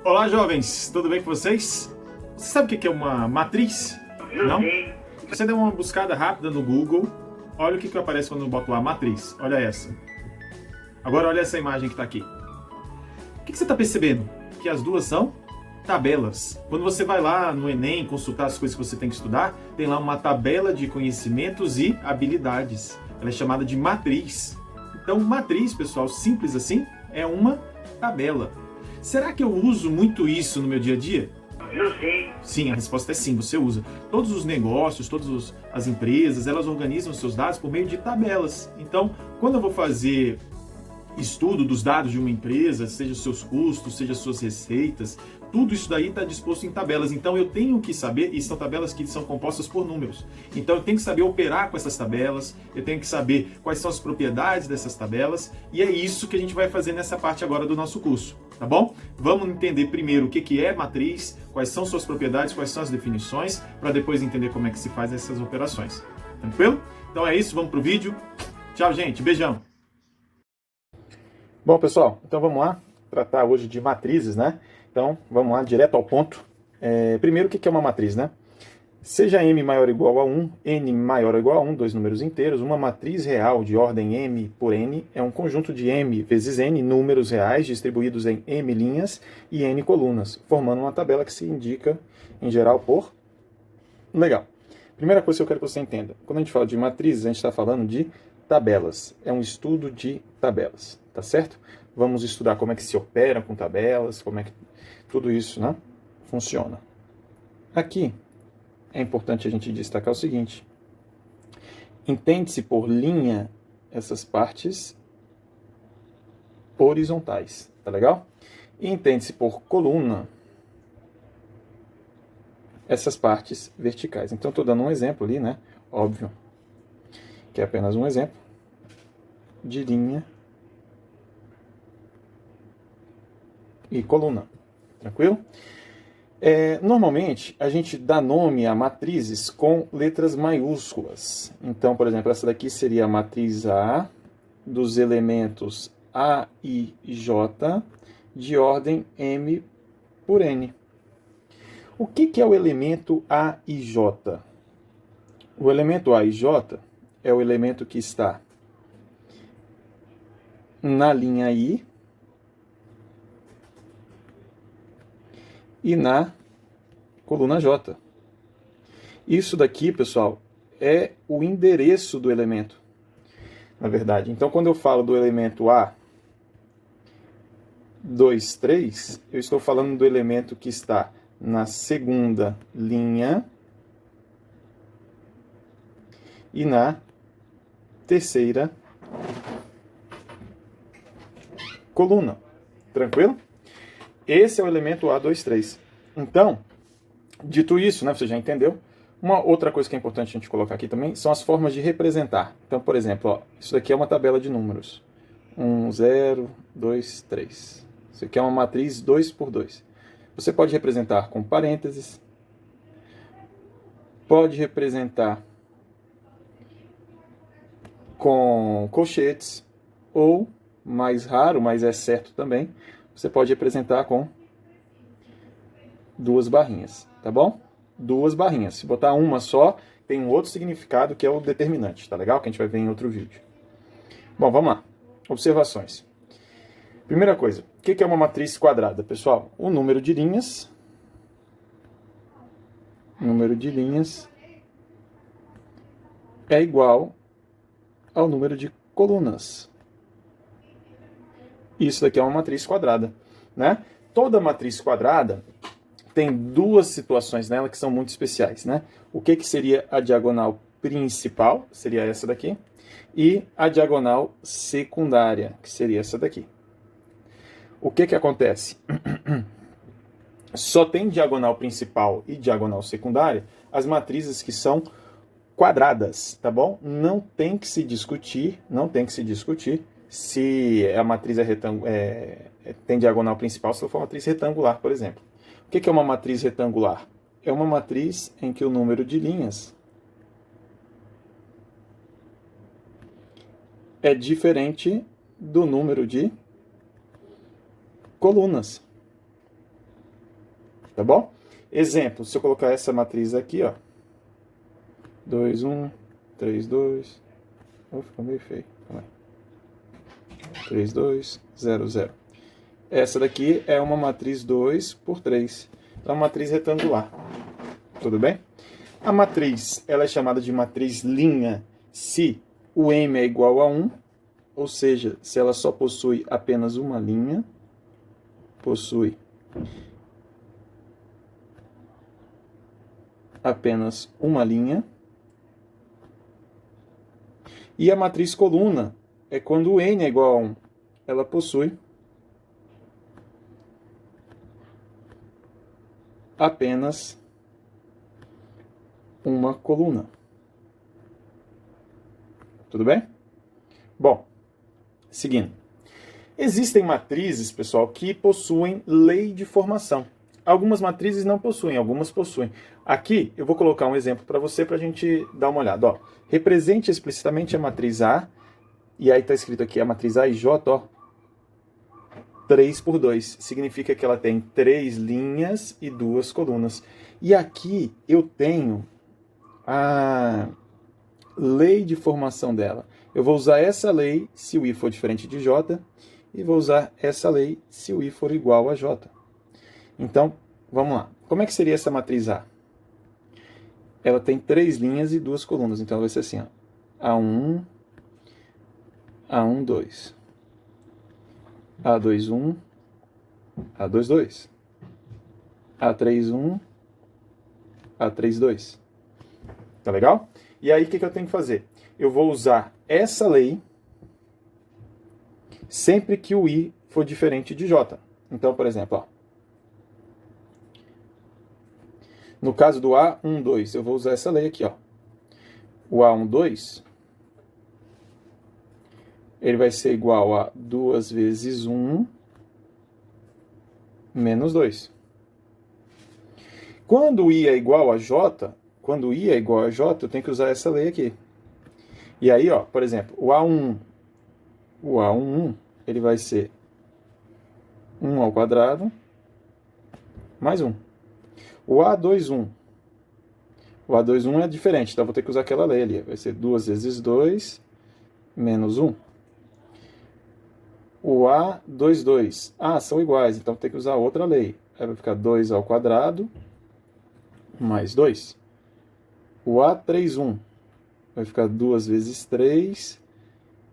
Olá, jovens, tudo bem com vocês? Você sabe o que é uma matriz? Não? Você dá uma buscada rápida no Google, olha o que aparece quando eu boto lá matriz. Olha essa. Agora olha essa imagem que está aqui. O que você está percebendo? Que as duas são tabelas. Quando você vai lá no Enem consultar as coisas que você tem que estudar, tem lá uma tabela de conhecimentos e habilidades. Ela é chamada de matriz. Então, matriz, pessoal, simples assim, é uma tabela. Será que eu uso muito isso no meu dia a dia? Não sei. Sim, a resposta é sim, você usa. Todos os negócios, todas as empresas, elas organizam seus dados por meio de tabelas. Então, quando eu vou fazer estudo dos dados de uma empresa, seja os seus custos, seja as suas receitas, tudo isso daí está disposto em tabelas. Então eu tenho que saber, e são tabelas que são compostas por números. Então eu tenho que saber operar com essas tabelas, eu tenho que saber quais são as propriedades dessas tabelas, e é isso que a gente vai fazer nessa parte agora do nosso curso, tá bom? Vamos entender primeiro o que é matriz, quais são suas propriedades, quais são as definições, para depois entender como é que se faz essas operações. Tranquilo? Então é isso, vamos pro vídeo. Tchau, gente, beijão! Bom, pessoal, então vamos lá tratar hoje de matrizes, né? Então, vamos lá, direto ao ponto. Primeiro, o que é uma matriz, né? Seja m maior ou igual a 1, n maior ou igual a 1, dois números inteiros, uma matriz real de ordem m por n é um conjunto de m vezes n números reais distribuídos em m linhas e n colunas, formando uma tabela que se indica, em geral, por... Legal. Primeira coisa que eu quero que você entenda. Quando a gente fala de matrizes, a gente está falando de tabelas. É um estudo de tabelas, tá certo? Vamos estudar como é que se opera com tabelas, como é que tudo isso, né, funciona. Aqui é importante a gente destacar o seguinte: entende-se por linha essas partes horizontais, tá legal? E entende-se por coluna essas partes verticais. Então estou dando um exemplo ali, né? Óbvio que é apenas um exemplo de linha e coluna. Tranquilo? Normalmente, a gente dá nome a matrizes com letras maiúsculas. Então, por exemplo, essa daqui seria a matriz A dos elementos A e J de ordem M por N. O que é o elemento A e J? O elemento A e J é o elemento que está na linha I e na coluna J. Isso daqui, pessoal, é o endereço do elemento, na verdade. Então, quando eu falo do elemento A, 2, 3, eu estou falando do elemento que está na segunda linha e na terceira coluna. Tranquilo? Esse é o elemento A23. Então, dito isso, né, você já entendeu, uma outra coisa que é importante a gente colocar aqui também são as formas de representar. Então, por exemplo, ó, isso daqui é uma tabela de números. 1, 0, 2, 3. Isso aqui é uma matriz 2 por 2. Você pode representar com parênteses, pode representar com colchetes, ou, mais raro, mas é certo também, você pode representar com duas barrinhas, tá bom? Duas barrinhas. Se botar uma só, tem um outro significado que é o determinante, tá legal? Que a gente vai ver em outro vídeo. Bom, vamos lá. Observações. Primeira coisa, o que é uma matriz quadrada, pessoal? O número de linhas é igual ao número de colunas. Isso daqui é uma matriz quadrada, né? Toda matriz quadrada tem duas situações nela que são muito especiais, né? O que seria a diagonal principal, seria essa daqui, e a diagonal secundária, que seria essa daqui. O que acontece? Só tem diagonal principal e diagonal secundária as matrizes que são quadradas, tá bom? Não tem que se discutir se a matriz tem diagonal principal, se ela for uma matriz retangular, por exemplo. O que é uma matriz retangular? É uma matriz em que o número de linhas é diferente do número de colunas. tá bom? Exemplo, se eu colocar essa matriz aqui, ó, 2, 1, 3, 2, ficou meio feio, calma aí. 3, 2, 0, 0. Essa daqui é uma matriz 2 por 3, é uma matriz retangular, tudo bem? A matriz, ela é chamada de matriz linha se o M é igual a 1, ou seja, se ela só possui apenas uma linha, possui apenas uma linha. E a matriz coluna é quando o N é igual a 1, ela possui apenas uma coluna. Tudo bem? Bom, seguindo. Existem matrizes, pessoal, que possuem lei de formação. Algumas matrizes não possuem, algumas possuem. Aqui eu vou colocar um exemplo para você, para a gente dar uma olhada. Ó, represente explicitamente a matriz A, e aí está escrito aqui a matriz A e J, ó, 3 por 2. Significa que ela tem 3 linhas e 2 colunas. E aqui eu tenho a lei de formação dela. Eu vou usar essa lei se o I for diferente de J, e vou usar essa lei se o I for igual a J. Então, vamos lá. Como é que seria essa matriz A? Ela tem 3 linhas e 2 colunas. Então, ela vai ser assim, ó. A1, A1, 2. A2, 1. A2, 2. A3, 1. A3, 2. Tá legal? E aí, o que eu tenho que fazer? Eu vou usar essa lei sempre que o I for diferente de J. Então, por exemplo, ó, no caso do A1, 2, eu vou usar essa lei aqui, ó. O A1, 2, ele vai ser igual a 2 vezes 1 menos 2. Quando o I é igual a J, eu tenho que usar essa lei aqui. E aí, ó, por exemplo, o A11, ele vai ser 1 ao quadrado mais 1. O A21 é diferente, então vou ter que usar aquela lei ali. Vai ser 2 vezes 2 menos 1. O A22, são iguais, então vou ter que usar outra lei. Aí vai ficar 2 ao quadrado mais 2. O A31 vai ficar 2 vezes 3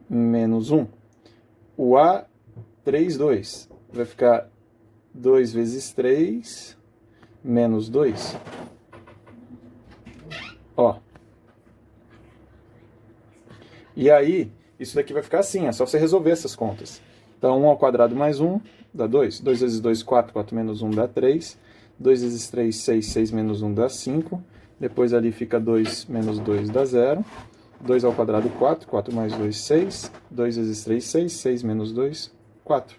menos 1. O A32 vai ficar 2 vezes 3 menos 2. Ó. E aí, isso daqui vai ficar assim, é só você resolver essas contas. Então, 1 ao quadrado mais 1 dá 2. 2 vezes 2, 4. 4 menos 1 dá 3. 2 vezes 3, 6. 6 menos 1 dá 5. Depois ali fica 2 menos 2 dá 0. 2 ao quadrado, 4. 4 mais 2, 6. 2 vezes 3, 6. 6 menos 2, 4.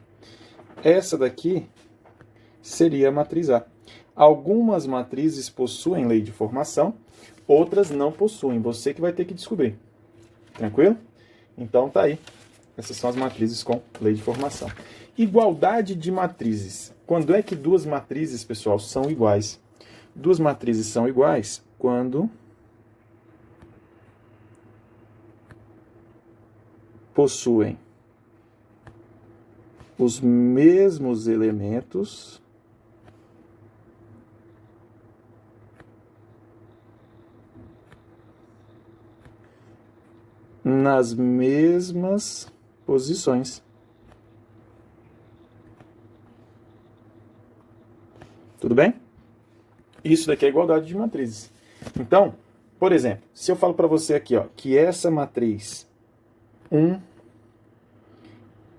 Essa daqui seria a matriz A. Algumas matrizes possuem lei de formação, outras não possuem. Você que vai ter que descobrir. Tranquilo? Então tá aí. Essas são as matrizes com lei de formação. Igualdade de matrizes. Quando é que duas matrizes, pessoal, são iguais? Duas matrizes são iguais quando possuem os mesmos elementos nas mesmas posições. Tudo bem? Isso daqui é igualdade de matrizes. Então, por exemplo, se eu falo para você aqui, ó, que essa matriz 1,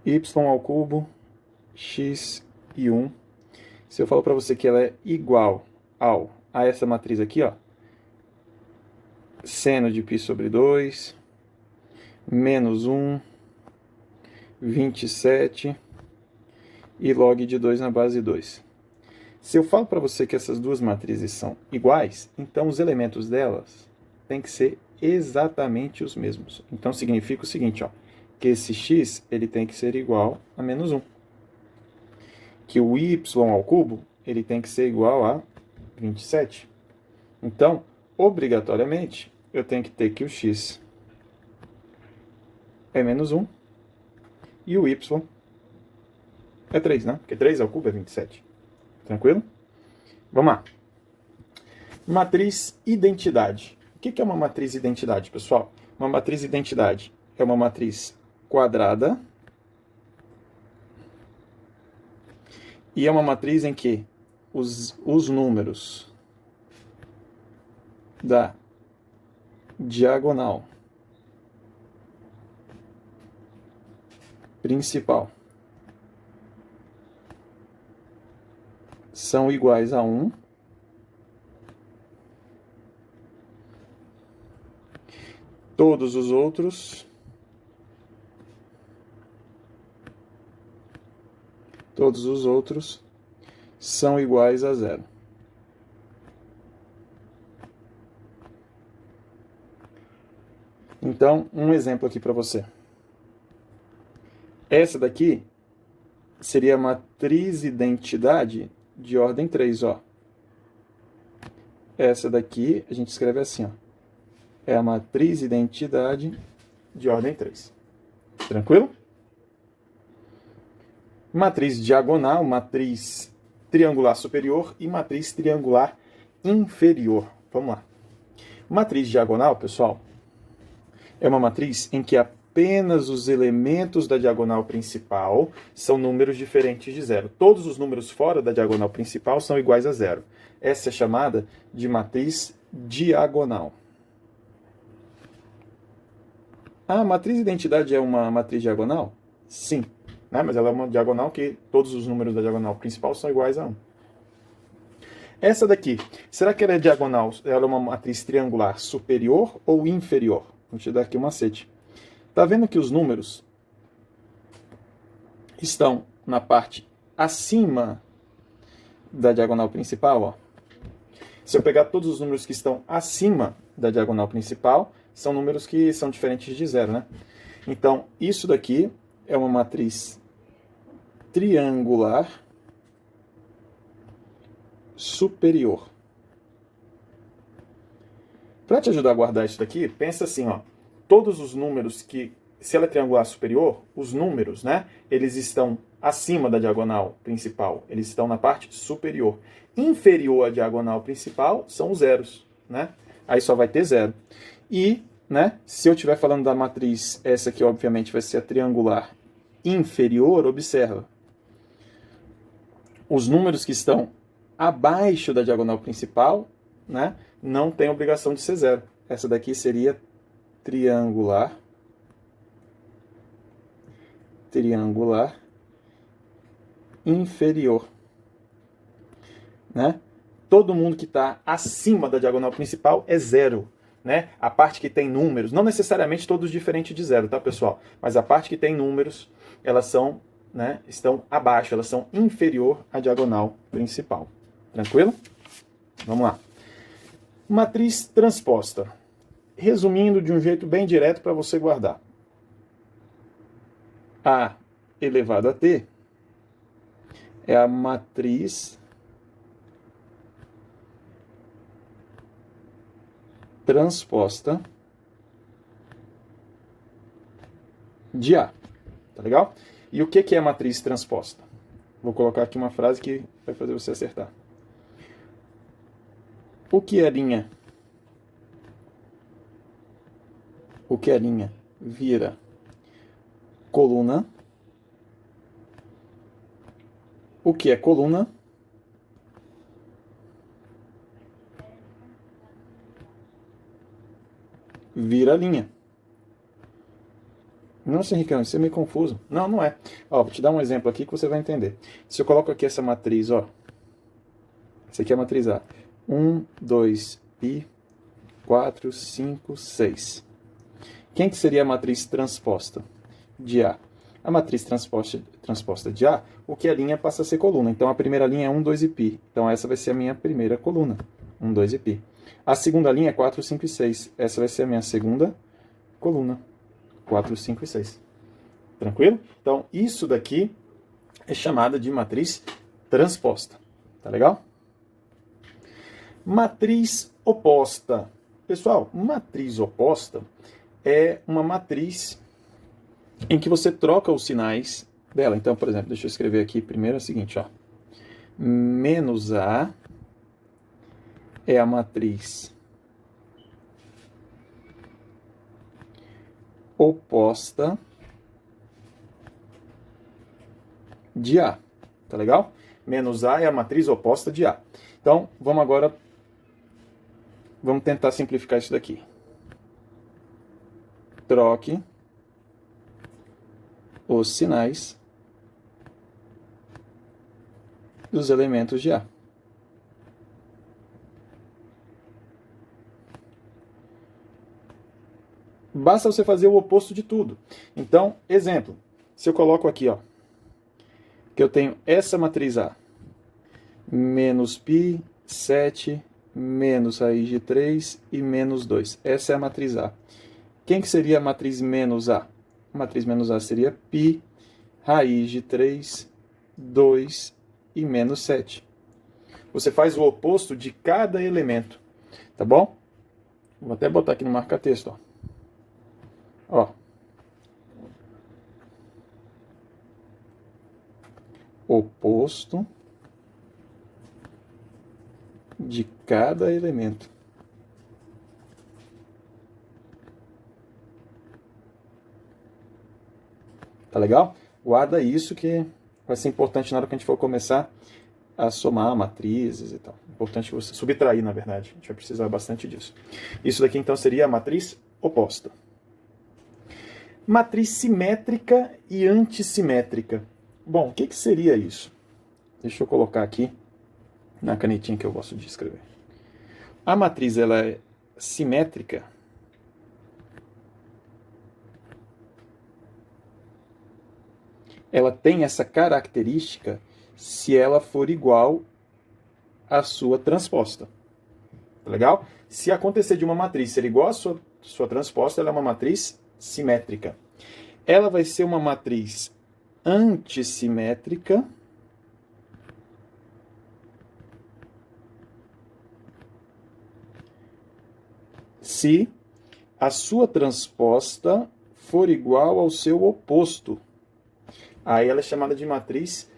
y ao cubo, x e 1, se eu falo para você que ela é igual a essa matriz aqui, ó, seno de π sobre 2, menos 1, 27 e log de 2 na base 2. Se eu falo para você que essas duas matrizes são iguais, então os elementos delas têm que ser exatamente os mesmos. Então significa o seguinte, ó, que esse x ele tem que ser igual a menos 1. Que o y ao cubo ele tem que ser igual a 27. Então, obrigatoriamente, eu tenho que ter que o x é menos 1 e o y é 3, né? Porque 3 ao cubo é 27. Tranquilo? Vamos lá. Matriz identidade. O que é uma matriz identidade, pessoal? Uma matriz identidade é uma matriz quadrada e é uma matriz em que os números da diagonal principal são iguais a 1 todos os outros são iguais a 0. Então, um exemplo aqui para você. Essa daqui seria a matriz identidade de ordem 3, ó. Essa daqui a gente escreve assim, ó. É a matriz identidade de ordem 3. Tranquilo? Matriz diagonal, matriz triangular superior e matriz triangular inferior. Vamos lá. Matriz diagonal, pessoal, é uma matriz em que apenas os elementos da diagonal principal são números diferentes de 0. Todos os números fora da diagonal principal são iguais a 0. Essa é chamada de matriz diagonal. A matriz identidade é uma matriz diagonal? Sim. Né? Mas ela é uma diagonal que todos os números da diagonal principal são iguais a 1. Essa daqui, será que ela é diagonal? Ela é uma matriz triangular superior ou inferior? Vou te dar aqui um macete. Está vendo que os números estão na parte acima da diagonal principal? Ó. Se eu pegar todos os números que estão acima da diagonal principal, são números que são diferentes de 0, né? Então, isso daqui é uma matriz triangular superior. Para te ajudar a guardar isso daqui, pensa assim, ó. Todos os números que, se ela é triangular superior, os números, né? Eles estão acima da diagonal principal. Eles estão na parte superior. Inferior à diagonal principal são os zeros, né? Aí só vai ter 0. E, né? Se eu estiver falando da matriz, essa aqui obviamente vai ser a triangular inferior, observa. Os números que estão abaixo da diagonal principal, né, não tem obrigação de ser 0. Essa daqui seria triangular inferior. Né? Todo mundo que está acima da diagonal principal é 0. Né? A parte que tem números, não necessariamente todos diferentes de 0, tá, pessoal? Mas a parte que tem números, elas são, né, estão abaixo, elas são inferior à diagonal principal. Tranquilo? Vamos lá. Matriz transposta. Resumindo de um jeito bem direto para você guardar. A elevado a t é a matriz transposta de A. Tá legal? E o que é matriz transposta? Vou colocar aqui uma frase que vai fazer você acertar. O que é linha? O que é linha vira coluna. O que é coluna vira linha. Nossa, Henricão, isso é meio confuso. Não, não é. Ó, vou te dar um exemplo aqui que você vai entender. Se eu coloco aqui essa matriz, ó. Essa aqui é a matriz A. 1, 2, pi, 4, 5, 6. Quem que seria a matriz transposta de A? A matriz transposta de A, o que é linha passa a ser coluna. Então, a primeira linha é 1, 2 e π. Então, essa vai ser a minha primeira coluna. 1, 2 e π. A segunda linha é 4, 5 e 6. Essa vai ser a minha segunda coluna. 4, 5 e 6. Tranquilo? Então, isso daqui é chamada de matriz transposta. Tá legal? Matriz oposta. Pessoal, matriz oposta é uma matriz em que você troca os sinais dela. Então, por exemplo, deixa eu escrever aqui primeiro o seguinte, ó. Menos A é a matriz oposta de A. Tá legal? Menos A é a matriz oposta de A. Então, vamos tentar simplificar isso daqui. Troque os sinais dos elementos de A. Basta você fazer o oposto de tudo. Então, exemplo, se eu coloco aqui, ó, que eu tenho essa matriz A, menos π, 7, menos raiz de 3 e menos 2. Essa é a matriz A. Quem que seria a matriz menos A? A matriz menos A seria π, raiz de 3, 2 e menos 7. Você faz o oposto de cada elemento, tá bom? Vou até botar aqui no marca-texto, ó. Ó. Oposto de cada elemento. Tá legal? Guarda isso que vai ser importante na hora que a gente for começar a somar matrizes e tal. Importante você subtrair, na verdade. A gente vai precisar bastante disso. Isso daqui, então, seria a matriz oposta. Matriz simétrica e antissimétrica. Bom, o que seria isso? Deixa eu colocar aqui na canetinha que eu gosto de escrever. A matriz ela é simétrica ela tem essa característica se ela for igual à sua transposta. Tá legal? Se acontecer de uma matriz ser igual à sua transposta, ela é uma matriz simétrica. Ela vai ser uma matriz antissimétrica se a sua transposta for igual ao seu oposto. Aí ela é chamada de matriz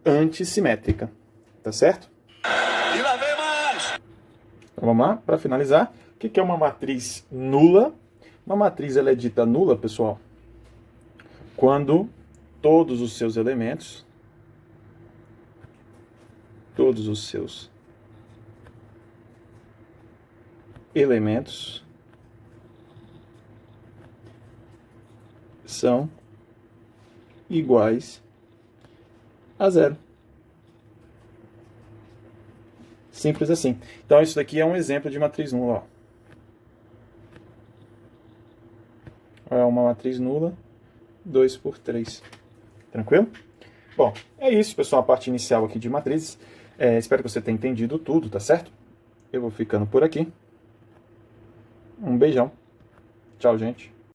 antissimétrica. Tá certo? E lá vem mais! Então vamos lá, para finalizar. O que é uma matriz nula? Uma matriz ela é dita nula, pessoal, quando todos os seus elementos, são iguais a zero. Simples assim. Então isso daqui é um exemplo de matriz nula. Ó. É uma matriz nula, 2 por 3. Tranquilo? Bom, é isso, pessoal, a parte inicial aqui de matrizes. Espero que você tenha entendido tudo, tá certo? Eu vou ficando por aqui. Um beijão. Tchau, gente.